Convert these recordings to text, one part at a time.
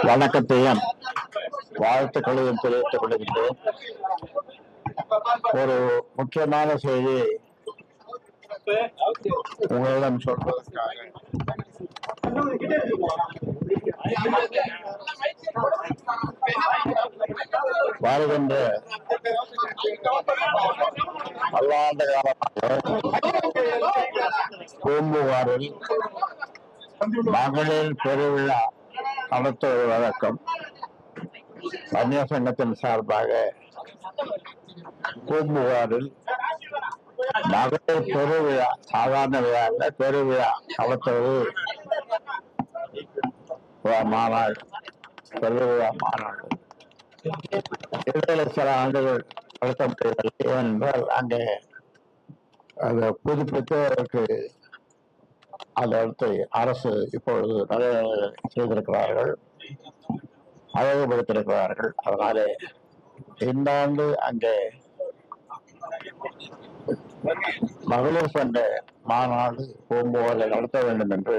வணக்கத்தையும் வாழ்த்துக்களையும் தெரிவித்துக் கொள்கின்றோம். ஒரு முக்கியமான செய்தி உங்களிடம் சொல்வதற்காக வருகின்ற பல்லாண்டு காலமாக பூம்புகாரில் மகளிர் பெருவிழா நடத்துவது வழக்கம். வன்னியர் சங்கத்தின் சார்பாக பூம்புகாரில் மகளிர் பெருவிழா, சாதாரண விழா இல்ல, பெருவிழா நடத்துவது மாநாடு, பெருவிழா மாநாடு. இடையில சில ஆண்டுகள் நடத்தப்பட்டதில்லை. ஏனென்றால் அங்கே அதை புதுப்பித்து அதற்கு அந்த இடத்தை அரசு இப்பொழுது நிறைய செய்திருக்கிறார்கள், அழகுபடுத்திருக்கிறார்கள். அதனாலே இந்த ஆண்டு அங்கே மகளிர் சங்க மாநாடு பூம்புகாரில் நடத்த வேண்டும் என்று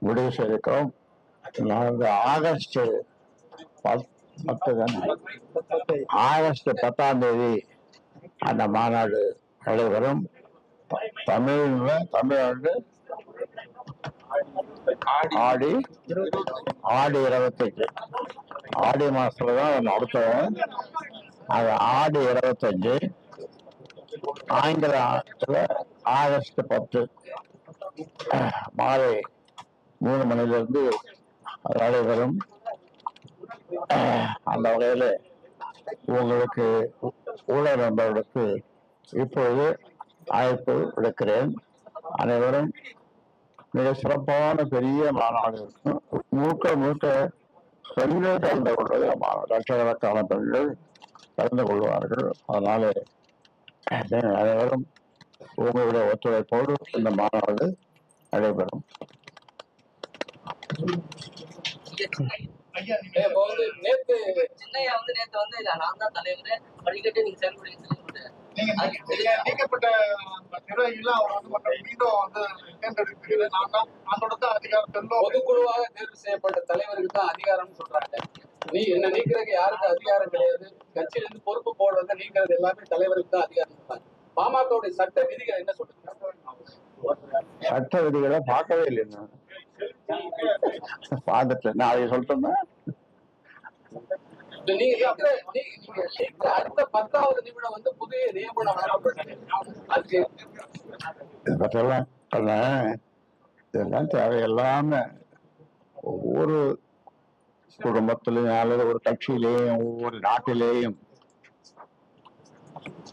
முடிவு செய்திருக்கிறோம். ஆகஸ்ட் 10 தேதி அந்த மாநாடு நடைபெறும். தமிழ்நாடு ஆடி 25, ஆடி மாசத்துலதான் நடத்துவோம். அது ஆடி 25, ஆங்கில ஆகஸ்ட் 10 மாலை 3 மணிலிருந்து நடைபெறும். அந்த வகையில உங்களுக்கு ஊழல் நண்பர்களுக்கு இப்பொழுது அழைப்பு விடுக்கிறேன். அனைவரும் மிக சிறப்பான பெரிய மாநாடு இருக்கும். முழுக்க பெண்கள் கலந்து கொள்வது, லட்சக்கணக்கான பெண்கள் கலந்து கொள்வார்கள். அதனால அனைவரும் உங்களுடைய ஒத்துழைப்போடு இந்த மாநாடு நடைபெறும். பொதுக்குழுவாக தேர்வு செய்யப்பட்ட தலைவருக்கு தான் அதிகாரம் சொல்றாங்க. நீ என்ன நீக்கிறதுக்கு யாருக்கு அதிகாரம் கிடையாது. கட்சியில இருந்து பொறுப்பு போடுறது நீக்கிறது எல்லாமே தலைவருக்கு தான் அதிகாரம் சொல்றாங்க. பாமகவுடைய சட்ட விதிகள் என்ன சொல்றாங்க? சட்ட விதிகளை பார்க்கவே இல்லை. பார்த்துட்டேன், நான் அதை சொல்லிட்டேன்னா அடுத்த 10வது நிமிடம் வந்து புதிய நியமனம் வழங்கப்பட்டது. இதெல்லாம் தேவையில்லாம ஒவ்வொரு குடும்பத்திலையும் அல்லது ஒரு கட்சியிலேயும் ஒவ்வொரு நாட்டிலேயும்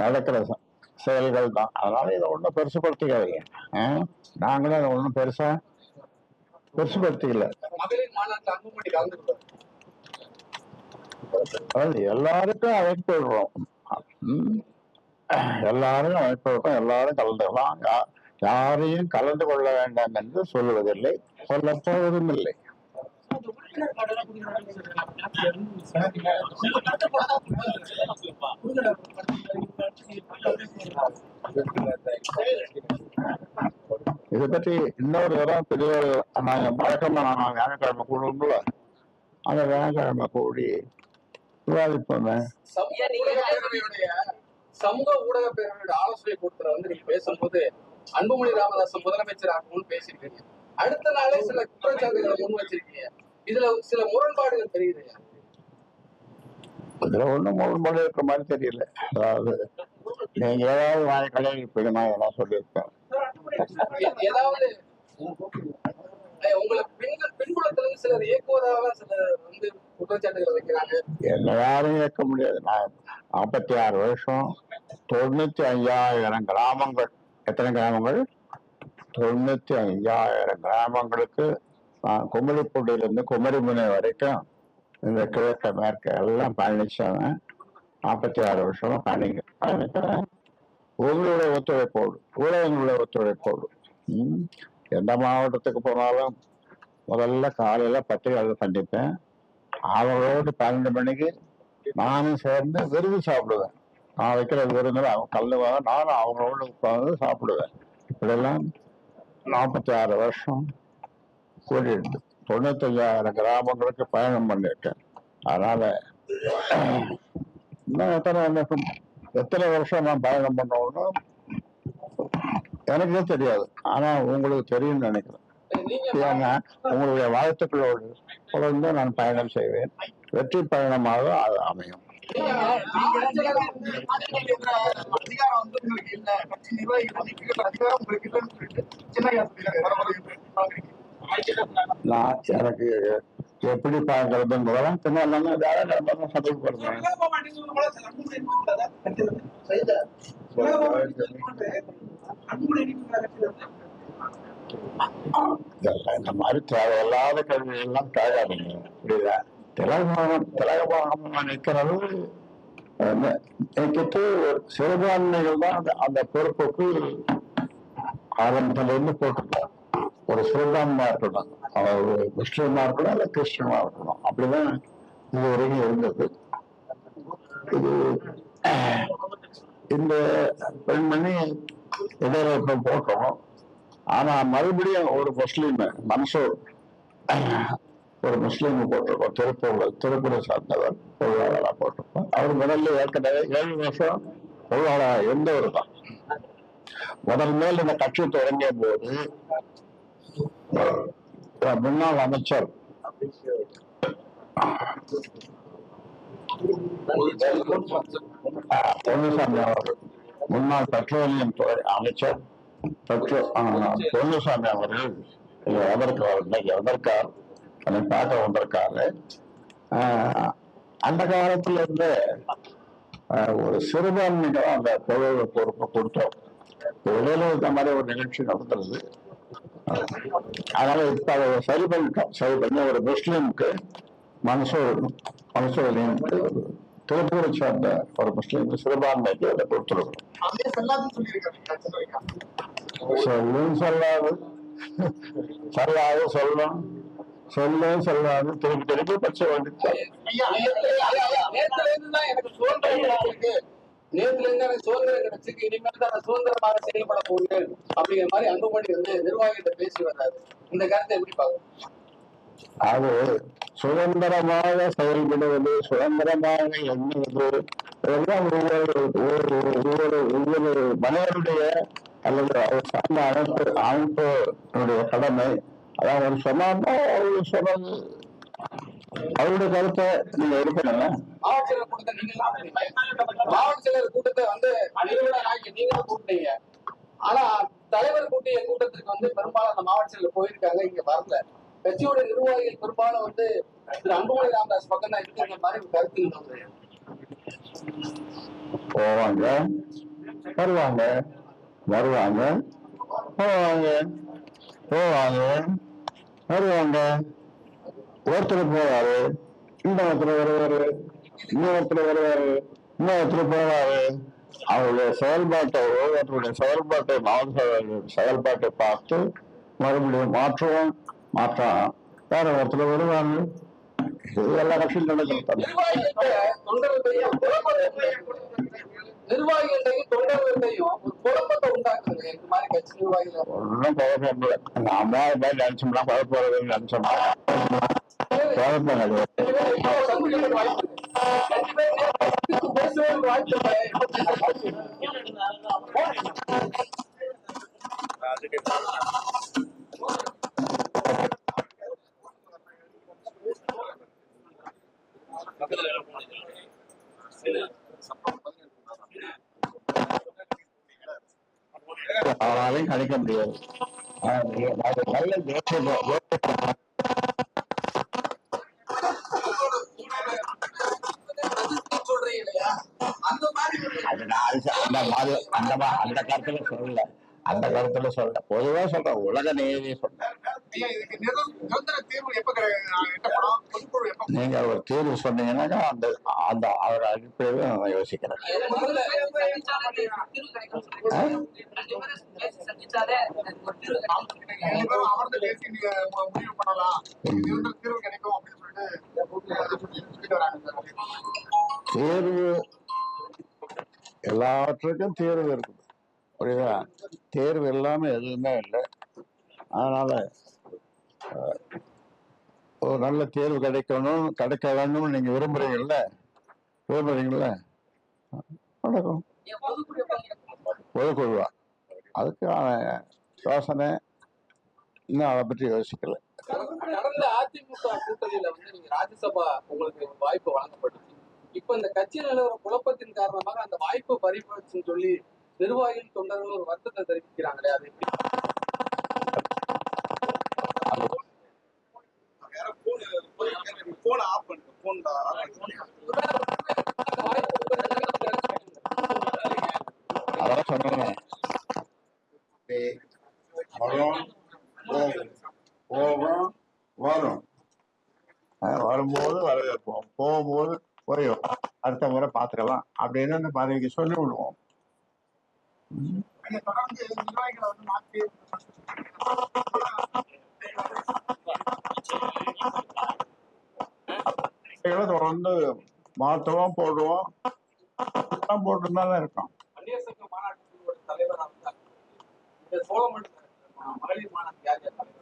நடக்கிற செயல்கள் தான். அதனால இதை ஒன்றும் பெருசுபடுத்திக்காதீங்க. நாங்களும் அதை ஒன்றும் பெருசுபடுத்திக்கல. அதாவது எல்லாருக்கும் அழைப்பு விடுறோம், எல்லாரும் அழைப்பு விடுறோம், எல்லாரும் கலந்துக்கலாம். யாரையும் கலந்து கொள்ள வேண்டாம் என்று சொல்லுவதில்லை, சொல்லப்போவதும் இல்லை. இதை பற்றி இன்னொரு தரம் பெரிய வழக்கமா வியாழக்கிழமை கூடுவோம்ல, அந்த வியாழக்கிழமை கூடி விவாதிப்போமே. சமூக ஊடக பேரவையோட ஆலோசனை கூட்டத்துல வந்து நீங்க பேசும்போது அன்புமணி ராமதாஸ் முதலமைச்சர் ஆகணும்னு பேசிருக்கீங்க. அடுத்த நாளே சில குற்றச்சாட்டுகளை முன் வச்சிருக்கீங்க. இதுல சில முரண்பாடுகள் தெரியுது. இதுல ஒண்ணும் முரண்பாடு இருக்கிற மாதிரி தெரியல. அதாவது நீங்க ஏதாவது வாய்க்கலை இருப்பீங்கன்னா எல்லாம் சொல்லியிருப்பேன். ஏதாவது உங்களுக்கு பின்புலத்துல சிலர் இயக்குவதாக சிலர் வந்து குற்றச்சாட்டுகள் வைக்கிறாங்க. என்ன யாரும் இயக்க முடியாது. நான் 46 வருஷம், 95,000 கிராமங்கள். எத்தனை கிராமங்கள்? 95,000 கிராமங்களுக்கு நான் குமரிப்பூண்டியிலிருந்து குமரிமுனை வரைக்கும் இந்த கிழக்க மேற்க எல்லாம் பயணிச்சவன். 46 வருஷமா பயணிக்கிறேன். உங்களுடைய ஒத்துழைப்போடு, ஊடகங்களுடைய ஒத்துழைப்போடு. எந்த மாவட்டத்துக்கு போனாலும் முதல்ல காலையில பத்திரிகையாளர் சந்திப்பேன். அவங்களோடு 12 மணிக்கு நானும் சேர்ந்து விருது சாப்பிடுவேன். நான் வைக்கிற விருந்தில் அவங்க கலந்துவாங்க, நானும் அவங்களோட உட்கார்ந்து சாப்பிடுவேன். இப்படியெல்லாம் 46 வருஷம் கூடியிருந்து 95,000 கிராமங்களுக்கு பயணம் பண்ணியிருக்கேன். அதனால இன்னும் எத்தனை வருஷம் நான் பயணம் பண்ணோம்னா எனக்கே தெரியாது. ஆனா உங்களுக்கு தெரியும்னு நினைக்கிறேன். ஏன்னா உங்களுடைய வாழ்த்துக்களோடு தொடர்ந்து நான் பயணம் செய்வேன். வெற்றி பயணமாக அது அமையும். அதிகாரம் வந்து உங்களுக்கு இல்ல, கட்சி நிர்வாகிகள் அதிகாரம் உங்களுக்கு இல்லைன்னு சொல்லிட்டு நான் எனக்கு எப்படி பார்க்கறதுங்கிறதெல்லாம் பின்னாடி வேலை சபைக்கு போடுறேன். இந்த மாதிரி தேவையில்லாத கல்வி எல்லாம் தேவையாதுங்க. புரியுதா? திலகமாக நிற்கிறது கிட்ட சிறுபான்மைகள் தான் அந்த பொறுப்புக்கு ஆரம்பத்திலிருந்து போட்டுருக்கோம். ஒரு சிறுபான்மையா இருக்கணும், ஒரு முஸ்லீமா இருக்கணும், இல்ல கிறிஸ்டியனா இருக்கணும். அப்படிதான் இது வரைக்கும் இருந்தது. இது இந்த பெண்மணி இடையில இப்ப போட்டோம். ஆனா மறுபடியும் ஒரு முஸ்லீம் மன்சூர் ஒரு முஸ்லீம் போட்டிருக்கோம். திருப்பூரை சார்ந்தவர் பொருளாளராக போட்டிருக்கோம். அவர் முதல்ல ஏற்கனவே 7 வருஷம் பொருளாளர் இருந்தவர் தான். முதல் இந்த கட்சி தொடங்கிய போது முன்னாள் அமைச்சர் பொன்னுசாமி அவர்கள், முன்னாள் பெட்ரோலியம் துறை அமைச்சர் பொன்னுசாமி அவர்கள் வந்திருக்கார். அதை பார்க்க வந்திருக்காரு. அந்த காலத்துல இருந்து ஒரு சிறுபான்மைக்கு அந்த தொழில் பொறுப்பை கொடுத்தோம். இடையில இந்த மாதிரி ஒரு நிகழ்ச்சி நடத்துறது. அதனால இப்ப அதை சரி பண்ணி ஒரு முஸ்லீமுக்கு மனசூரியம் திருப்பூரை சார்ந்த ஒரு முஸ்லீம் சிறுபான்மைக்கு அதை கொடுத்துருக்கோம். சொல்லும் சொல்லாது சொல்லணும் சொல்லாது திருப்பி பச்சை நேத்துல இருந்து எனக்கு சுதந்திரம் கிடைச்சிருக்கு, இனிமேல் தான் சுதந்திரமாக செயல்பட போகிறேன் அப்படிங்கிற மாதிரி அன்புமணி வந்து நிர்வாகிகிட்ட பேசி வர்றாரு. இந்த கருத்தை எப்படி பார்க்கணும்? அது சுதந்திரமாக செயல்படுவது, சுதந்திரமாக எண்ணுவது, இதெல்லாம் ஒவ்வொரு மனிதனுடைய அல்லது அவர் சார்ந்த அமைப்பினுடைய கடமை. அதான் ஒரு சொன்னா அவரு சொன்னது அவருடைய கருத்தை நீங்க எடுக்கணும். மாவட்ட செயலர் கூட்டத்தை வந்து நீங்க கூப்பிட்டீங்க. ஆனா தலைவர் கூட்டிய கூட்டத்திற்கு வந்து பெரும்பாலும் அந்த மாவட்ட செயலர் போயிருக்காங்க, இங்க வரல. கட்சியோட நிர்வாகிகள் பெரும்பாலும் வந்து திரு அன்புமணி ராமதாஸ் பக்கம் தான் இருக்கிற மாதிரி கருத்து இருந்தது. போவாங்க வருவாங்க ஒருத்தர் போவாரு, இன்னொருத்தர் வருவாரு, இன்னொருத்தர் போவாரு. அவருடைய செயல்பாட்டை, ஒவ்வொருத்தருடைய செயல்பாட்டை, மாவட்ட செயல்பாட்டை பார்த்து மறுபடியும் மாற்றம் வேற ஒருத்தர் வருவாங்க. எல்லா கட்சியும் நடக்கிறது. நிர்வாகிகளையும் தொண்டர்களையும் ஒரு குழப்பத்தை உண்டாக்குறது இந்த மாதிரி கட்சி நிர்வாகிகள். ஒன்றும் குழப்பம் இல்லை. நாம நினைச்சோம்னா குழப்பம் நினைச்சோம்னா குழப்பம் அவனாலையும் கணிக்க முடியாது. அந்த கருத்துல சொல்ல பொதுவா சொல்றேன், உலக நேரடியே சொல்றேன். நீங்க ஒரு தீர்வு சொன்னீங்கன்னாக்கா அந்த அந்த அவர் அடிப்படையில நான் யோசிக்கிறேன். தேர்வு எல்லாவற்றுக்கும் தேர்வு இருக்குது, புரியுதா? தேர்வு இல்லாம எதுவுமே இல்லை. அதனால ஒரு நல்ல தேர்வு கிடைக்க வேணும்னு நீங்க விரும்புறீங்கல்ல நடக்கும். பொதுக்குழுவா அதுக்கான யோசனை இன்னும் அதை பற்றி யோசிக்கல. கடந்த அதிமுக கூட்டணியில வந்து நீங்க ராஜ்யசபா உங்களுக்கு வாய்ப்பு வழங்கப்பட்டுச்சு. இப்ப இந்த கட்சி நிலவர குழப்பத்தின் காரணமாக அந்த வாய்ப்பு பறிபோச்சுன்னு சொல்லி நிர்வாகிகள் தொண்டர்கள் ஒரு வருத்தத்தை தெரிவிக்கிறாங்களே, அது எப்படி? போன் ஆஃப் பண்ணுங்க. போன் அதான் சொன்னேன், வரும் போகும் வரும், வரும்போது வரவேற்போம், போகும்போது போய் அடுத்த முறை பார்த்துக்கலாம் அப்படின்னு அந்த பதவிக்கு சொல்லி விடுவோம். தொடர்ந்து நிர்வாகிகளை வந்து மாற்றி தொடர்ந்து மாற்றுவோம், போடுவோம், போட்டு தான் இருக்கோம். அந்நியர் சங்க மாநாட்டுக்கு தலைவராக இருந்தார். இந்த சோழமண்டல மகளிர் மாநாட்டு யார் யார் தலைவர்?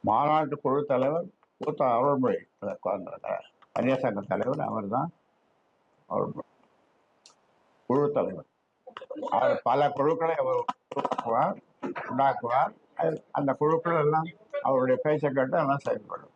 மாநாட்டு குழு தலைவர் மூத்த அருள்மொழி அந்நியர் சங்க தலைவர், அவர் தான் அருள்மொழி குழு தலைவர். அவர் பல குழுக்களை அவர் உண்டாக்குவார். அந்த குழுக்கள் எல்லாம் அவருடைய பேச்சை கேட்டு எல்லாம் செயல்படும்.